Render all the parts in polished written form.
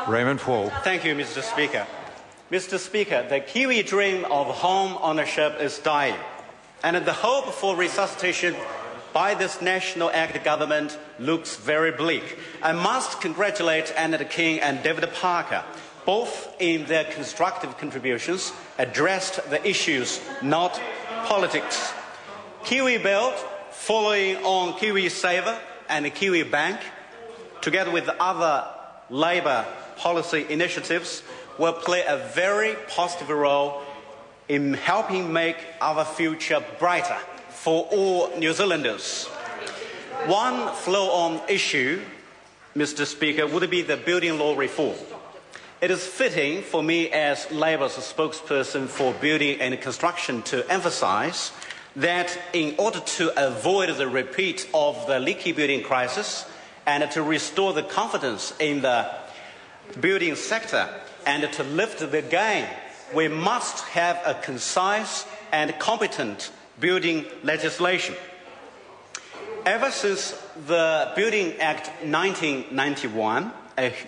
Raymond Paul. Thank you, Mr. Speaker. Mr. Speaker, the Kiwi dream of home ownership is dying, and the hope for resuscitation by this National Act government looks very bleak. I must congratulate Annette King and David Parker. Both in their constructive contributions addressed the issues, not politics. Kiwi Build, following on Kiwi Saver and the Kiwi Bank, together with other Labour policy initiatives, will play a very positive role in helping make our future brighter for all New Zealanders. One flow-on issue, Mr. Speaker, would be the building law reform. It is fitting for me as Labour's spokesperson for building and construction to emphasise that in order to avoid the repeat of the leaky building crisis and to restore the confidence in the building sector and to lift the game, we must have a concise and competent building legislation. Ever since the Building Act 1991,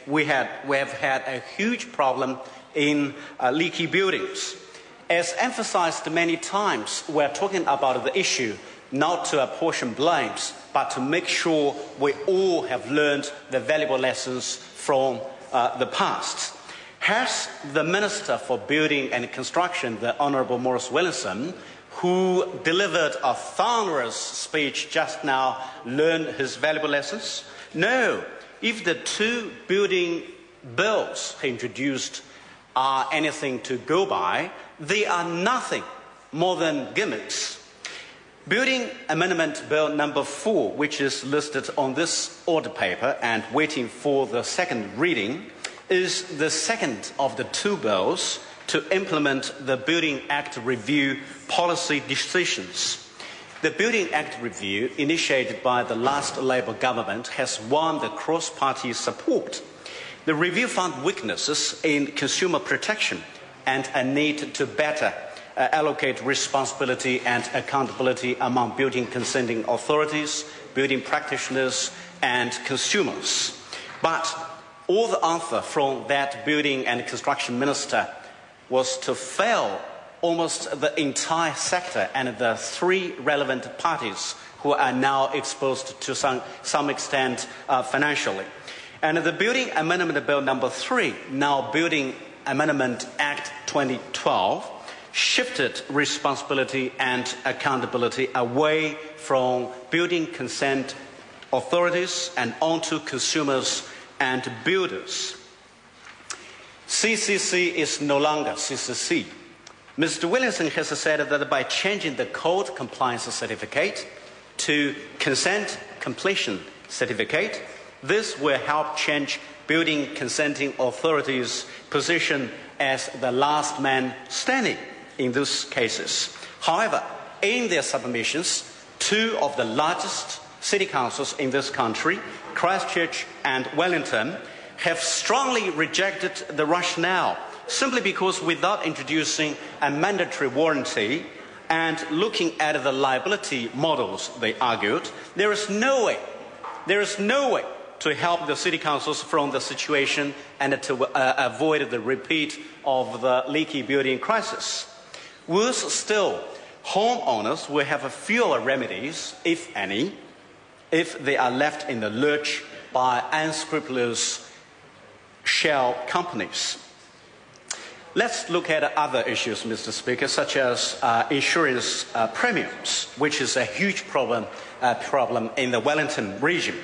we have had a huge problem in leaky buildings. As emphasized many times, we're talking about the issue not to apportion blames, but to make sure we all have learned the valuable lessons from the past. Has the Minister for Building and Construction, the Honourable Maurice Williamson, who delivered a thunderous speech just now, learned his valuable lessons? No. If the two building bills he introduced are anything to go by, they are nothing more than gimmicks. Building Amendment Bill number 4, which is listed on this order paper and waiting for the second reading, is the second of the two bills to implement the Building Act review policy decisions. The Building Act review, initiated by the last Labour government, has won the cross-party support. The review found weaknesses in consumer protection and a need to better allocate responsibility and accountability among building consenting authorities, building practitioners and consumers. But all the answer from that building and construction minister was to fail almost the entire sector and the three relevant parties who are now exposed to some extent financially. And the Building Amendment Bill number 3, now Building Amendment Act 2012, shifted responsibility and accountability away from building consent authorities and onto consumers and builders. CCC is no longer CCC. Mr. Williamson has said that by changing the code compliance certificate to consent completion certificate, this will help change building consenting authorities' position as the last man standing in these cases. However, in their submissions, two of the largest city councils in this country, Christchurch and Wellington, have strongly rejected the rationale simply because without introducing a mandatory warranty and looking at the liability models, they argued, there is no way to help the city councils from the situation and to avoid the repeat of the leaky building crisis. Worse still, homeowners will have fewer remedies, if any, if they are left in the lurch by unscrupulous shell companies. Let's look at other issues, Mr. Speaker, such as insurance premiums, which is a huge problem in the Wellington region.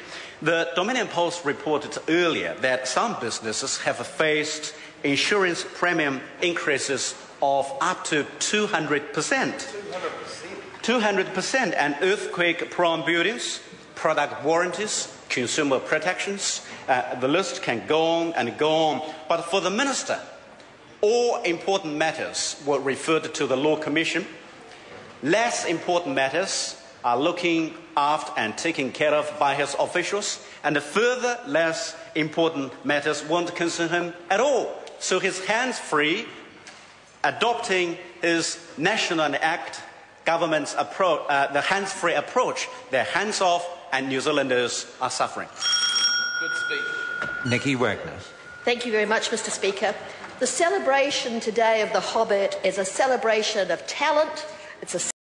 The Dominion Post reported earlier that some businesses have faced insurance premium increases of up to 200%. 200%, and earthquake-prone buildings, product warranties, consumer protections, the list can go on and go on. But for the Minister, all important matters were referred to the Law Commission. Less important matters are looking after and taken care of by his officials, and the further less important matters won't concern him at all. So his hands-free, adopting his National Act government's approach, the hands-free approach, they're hands-off and New Zealanders are suffering. Good speech. Nikki Wagner. Thank you very much, Mr. Speaker. The celebration today of The Hobbit is a celebration of talent. It's a